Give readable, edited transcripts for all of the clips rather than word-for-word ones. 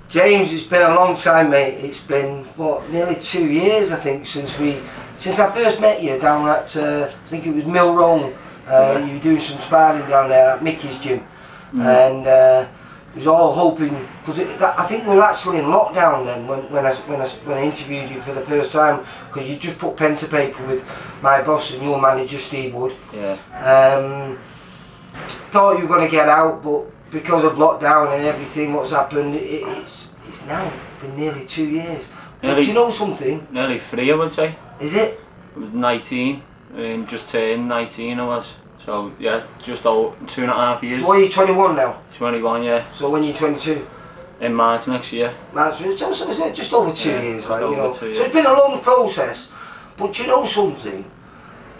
James, it's been a long time, mate. It's been what, nearly 2 years, I think, since I first met you down at I think it was Mill Roan. You were doing some sparring down there at Mickey's gym, and it was all hoping, because I think we were actually in lockdown then when I interviewed you for the first time, because you just put pen to paper with my boss and your manager Steve Wood. Yeah. Thought you were going to get out, but because of lockdown and everything what's happened, it's now been nearly 2 years. But do you know something? Nearly 3, I would say. Is it? I was 19, and just turned 19 I was. So yeah, just over 2.5 years. So what are you, 21 now? 21, yeah. So when you're 22? In March next year. March, so just over 2 years, like, you know. 2 years. So it's been a long process. But do you know something?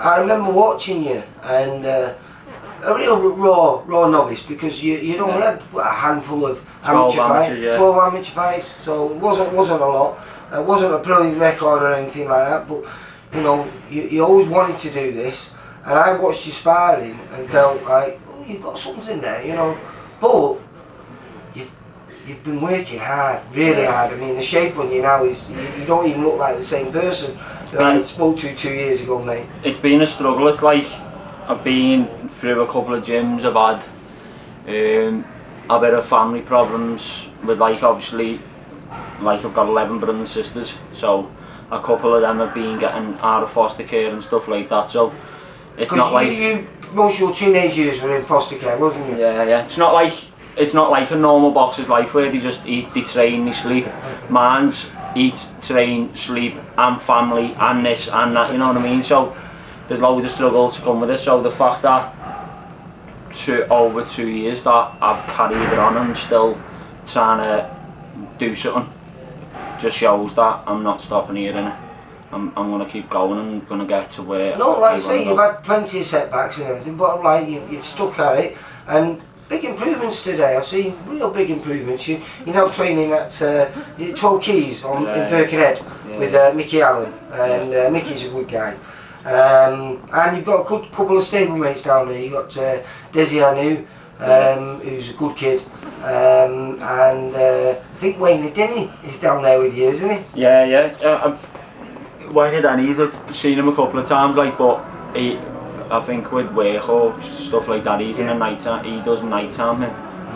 I remember watching you, and a real raw novice, because you'd only had a handful of amateur fights, yeah. 12 amateur fights, so it wasn't a lot. It wasn't a brilliant record or anything like that, but you know, you always wanted to do this, and I watched you sparring and felt like, oh, you've got something there, you know. But you've been working hard, really hard. I mean, the shape on you now is, you don't even look like the same person that I spoke to 2 years ago, mate. It's been a struggle. It's like I've been through a couple of gyms. I've had a bit of family problems with, like, obviously, like, I've got 11 brothers and sisters, so a couple of them have been getting out of foster care and stuff like that, so it's not like... most of your teenage years were in foster care, wasn't you? Yeah. It's not like a normal boxer's life where they just eat, they train, they sleep. Mine's eat, train, sleep, and family, and this and that, you know what I mean? So there's loads of struggle to come with it. So the fact that over 2 years that I've carried it on and still trying to do something just shows that I'm not stopping here, innit? I'm going to keep going and going to get to where... No, like I say, you've had plenty of setbacks and everything, but like you've stuck at it, and big improvements today. I've seen real big improvements. You're now training at 12 Keys in Birkenhead with Mickey Allen, and Mickey's a good guy. And you've got a good couple of stablemates down there. You've got Desi Anu, who's a good kid, and I think Wayne Denny is down there with you, isn't he? Yeah. Wayne Denny's, I've seen him a couple of times, like, but I think with work or stuff like that, he's in the night time. He does night time,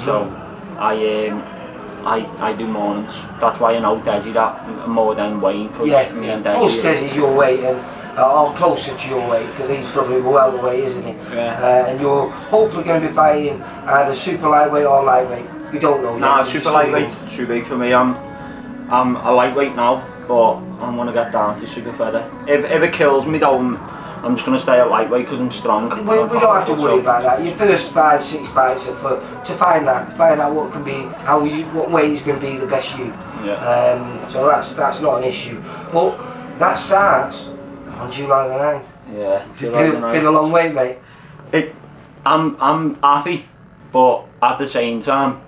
so I do mornings. That's why I know Desi that more than Wayne, because me and Desi. Plus Desi's your weight and or closer to your weight, because he's probably well away, isn't he? Yeah. And you're hopefully going to be fighting either super lightweight or lightweight. We don't know yet. Nah, super lightweight too big for me. I'm a lightweight now, but I'm going to get down to super feather. If it kills me though, I'm just going to stay at lightweight because I'm strong. We don't have to worry about that. Your first 5-6 fights are to find out what can be, what weight is going to be the best you. Yeah. So that's not an issue. But that starts on July the 9th. Yeah. It's been a long way, mate. I'm happy, but at the same time,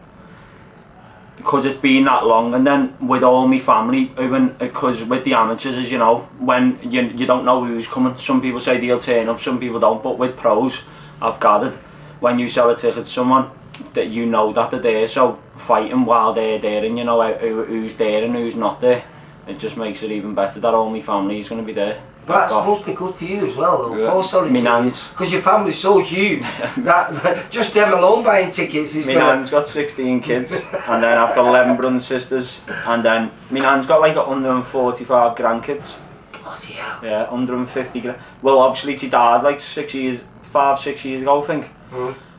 because it's been that long, and then with all my family, even because with the amateurs, as you know, when you don't know who's coming. Some people say they'll turn up, some people don't, but with pros, I've gathered, when you sell a ticket to someone, that you know that they're there, so fighting while they're there, and you know who's there and who's not there, it just makes it even better that all my family is going to be there. But that's supposed to be good for you as well, though, for selling tickets, because your family's so huge that just them alone buying tickets is... My nan's got 16 kids, and then I've got 11 brothers and sisters, and then my nan's got like 145 grandkids. Bloody hell. Yeah, 150 grand. Well, obviously she died like 6 years ago, I think.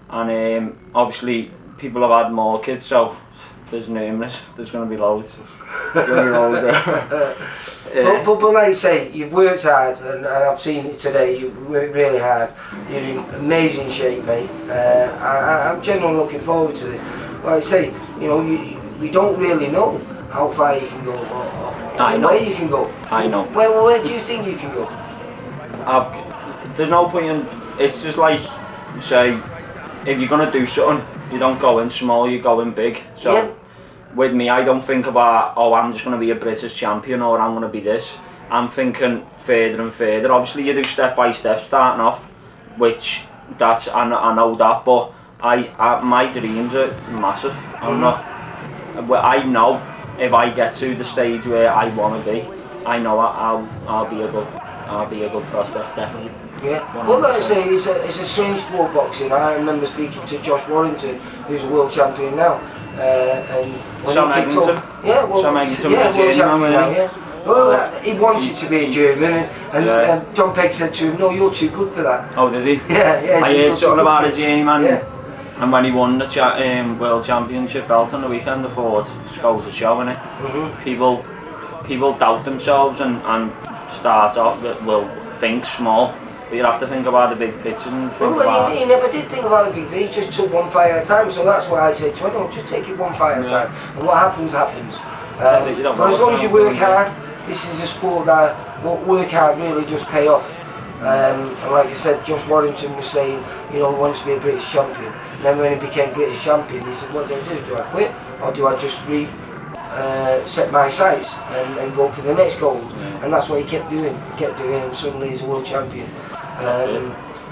And obviously people have had more kids, so there's numerous. There's going to be loads. But like I say, you've worked hard, and I've seen it today. You've worked really hard. You're in amazing shape, mate. I'm genuinely looking forward to this. Like I say, you know, we don't really know how far you can go, or where you can go. I know. Where do you think you can go? There's no point in. It's just like, say, if you're gonna do something, you don't go in small, you go in big. So with me, I don't think about, oh, I'm just gonna be a British champion, or I'm gonna be this. I'm thinking further and further. Obviously, you do step by step, starting off, which I know that, but my dreams are massive. I'm not. I know if I get to the stage where I want to be, I know I'll be a good prospect, definitely. Yeah. Well, like I say, it's a strange sport, boxing. I remember speaking to Josh Warrington, who's a world champion now, and when Sam he kicked Eglinton. up, yeah, well, Sam Eglinton, yeah, world champion now, really. yeah. Well, he wanted to be a German, and John Pegg said to him, "No, you're too good for that." Oh, did he? Yeah. I heard something about a journeyman. Yeah. And when he won the World Championship belt on the weekend, I thought, just goes to show, innit? People doubt themselves and start off, well, think small, but you have to think about the big picture and think about... He never did think about the big picture, he just took one fight at a time, so that's why I say to him, just take it one fight at a time, and what happens, happens. But as long as you work hard, this is a sport that work hard really just pay off. And like I said, Josh Warrington was saying, he wants to be a British champion. And then when he became British champion, he said, what do I do? Do I quit? Or do I just set my sights and go for the next gold? And that's what he kept doing, and suddenly he's a world champion.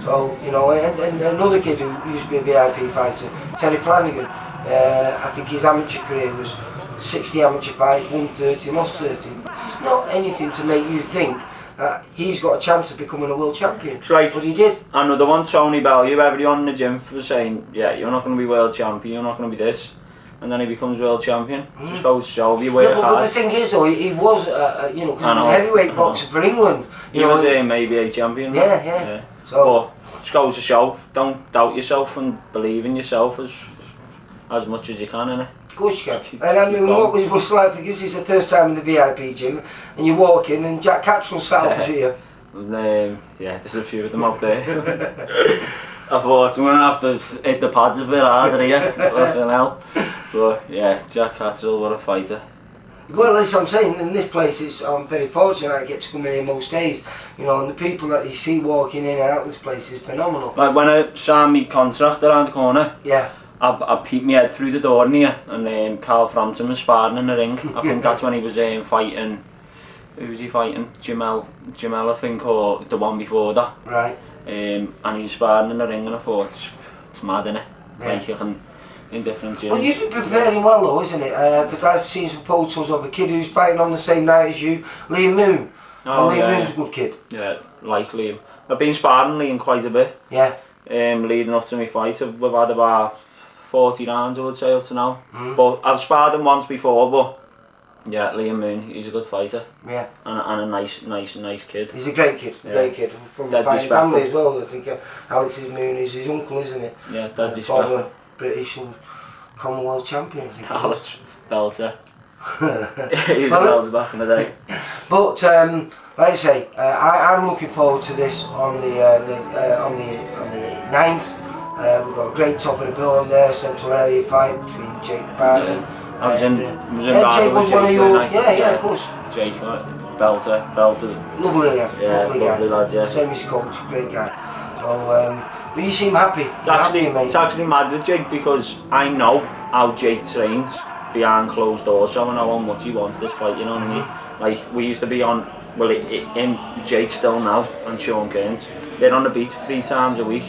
So, and another kid who used to be a VIP fighter, Terry Flanagan, I think his amateur career was 60 amateur fights, won 30, lost 30. It's not anything to make you think he's got a chance of becoming a world champion. Right. But he did. Another one, Tony Bellew, everyone in the gym was saying, yeah, you're not going to be world champion, you're not going to be this. And then he becomes world champion. Just goes to show you work hard. But the thing is though, he was, because he was a heavyweight boxer for England. He was maybe a champion. Yeah. So, but just goes to show, don't doubt yourself and believe in yourself as much as you can, innit? Of course you can. And I mean, what was Russell like? Because it's the first time in the VIP gym, and you walk in, and Jack Catchell sat opposite you. Yeah, there's a few of them up there. I thought I'm going to have to hit the pads a bit harder here, nothing else. But yeah, Jack Catchell, what a fighter. Well, that's what I'm saying, in this place I'm very fortunate I get to come in here most days, and the people that you see walking in and out of this place is phenomenal. Like when I signed my contract around the corner, I peeped my head through the door in here, and Carl Frampton was sparring in the ring. I think that's when he was fighting, who was he fighting? Jamel I think, or the one before that. Right. And he was sparring in the ring, and I thought, it's mad, innit? Like you can, in different gyms. Well, you've been preparing well though, isn't it? Because I've seen some photos of a kid who's fighting on the same night as you, Liam Moon. Oh, and Liam Moon's a good kid. Yeah, like Liam. I've been sparring Liam quite a bit. Yeah. Leading up to my fight, we've had about 40 rounds, I would say, up to now. But I've sparred him once before, but yeah, Liam Moon, he's a good fighter. Yeah. And a nice kid. He's a great kid, great kid. From a fighting family as well. I think Alex Moon is his uncle, isn't it? Yeah, dead former British and Commonwealth champion, I think. Alex Belter. He was a belter back in the day. But like I say, I'm looking forward to this on the 9th. We've got a great top of the bill on there, central area fight between Jake Barton. I was in Jake was one of your, yeah, of course. Jake, Belter. Lovely, lovely lad, yeah. Same as coach, great guy. So, but you seem happy. It's actually mad with Jake because I know how Jake trains behind closed doors, so I know how much he wants this fight, you know what I mean? Like, we used to be on, Jake still now, and Sean Kearns. They're on the beach 3 times a week,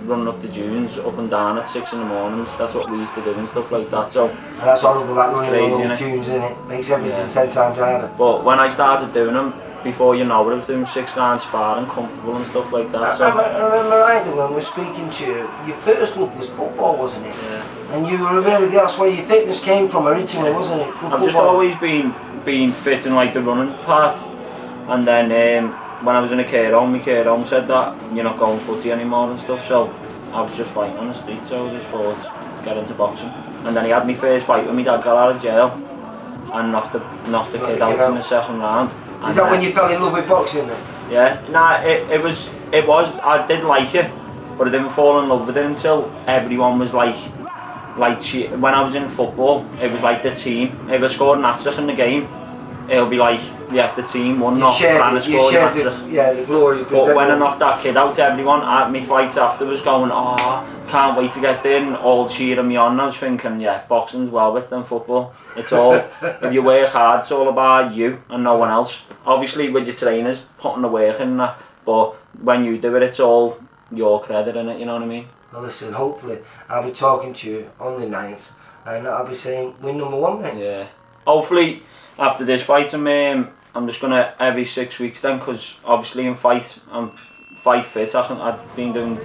running up the dunes, up and down at 6 in the mornings. That's what we used to do and stuff like that. So and that's horrible, that running crazy, on those dunes, isn't it? Makes everything 10 times harder. But when I started doing them, before you know it, I was doing 6 rounds sparring, comfortable and stuff like that. So I remember rightly when we were speaking to you, your first love was football, wasn't it? Yeah. And you were that's where your fitness came from originally, wasn't it? I've just always been fit in like the running part. And then when I was in a care home, my care home said that you're not going footy anymore and stuff, so I was just fighting on the street, so I just thought get into boxing. And then he had my first fight when my dad got out of jail and knocked the kid out in the second round. Is that when you fell in love with boxing then? Yeah, nah, it was, I did like it, but I didn't fall in love with it until everyone was like when I was in football, it was like the team. If I scored an hat-trick in the game, it'll be like, yeah, the team won, not Fran scored an hat-trick. Yeah, the glory. But when I knocked that kid out, everyone at my fights after was going, oh, can't wait to get there, and all cheering me on. I was thinking, yeah, boxing's well better than football. It's all, if you work hard, it's all about you and no one else. Obviously with your trainers putting the work in that, but when you do it, it's all your credit in it, you know what I mean? Well, listen, hopefully I'll be talking to you on the 9th, and I'll be saying win number 1, mate. Yeah. Hopefully after this fight, I'm just gonna every 6 weeks then, because obviously in fight I'm fight fit. I've been doing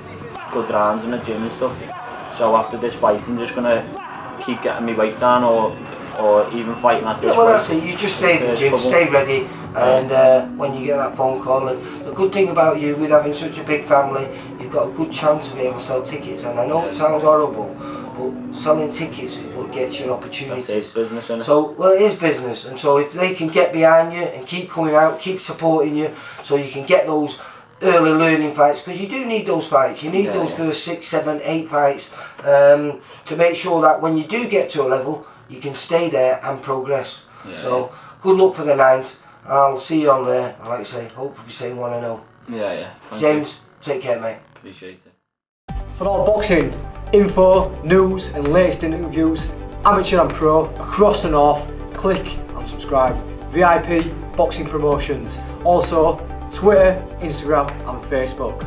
good rounds in the gym and stuff. So after this fight, I'm just gonna keep getting my weight down, or even fighting at this Yeah, well, weight. that's it. You just stay in the gym, stay ready, and when you get that phone call, and the good thing about you with having such a big family, you've got a good chance of being able to sell tickets. And I know it sounds horrible, but selling tickets is what gets you opportunities. That's business, isn't it? So, well, it is business, and so if they can get behind you and keep coming out, keep supporting you, so you can get those early learning fights, because you do need those fights. You need those first 6, 7, 8 fights to make sure that when you do get to a level, you can stay there and progress. So good luck for the 9th. I'll see you on there. And like I say, hopefully say 1-0. Yeah. Thank James, you. take care, mate. Appreciate it. For all boxing info, news and latest interviews, amateur and pro, across the north, click and subscribe. VIP Boxing Promotions. Also Twitter, Instagram and Facebook.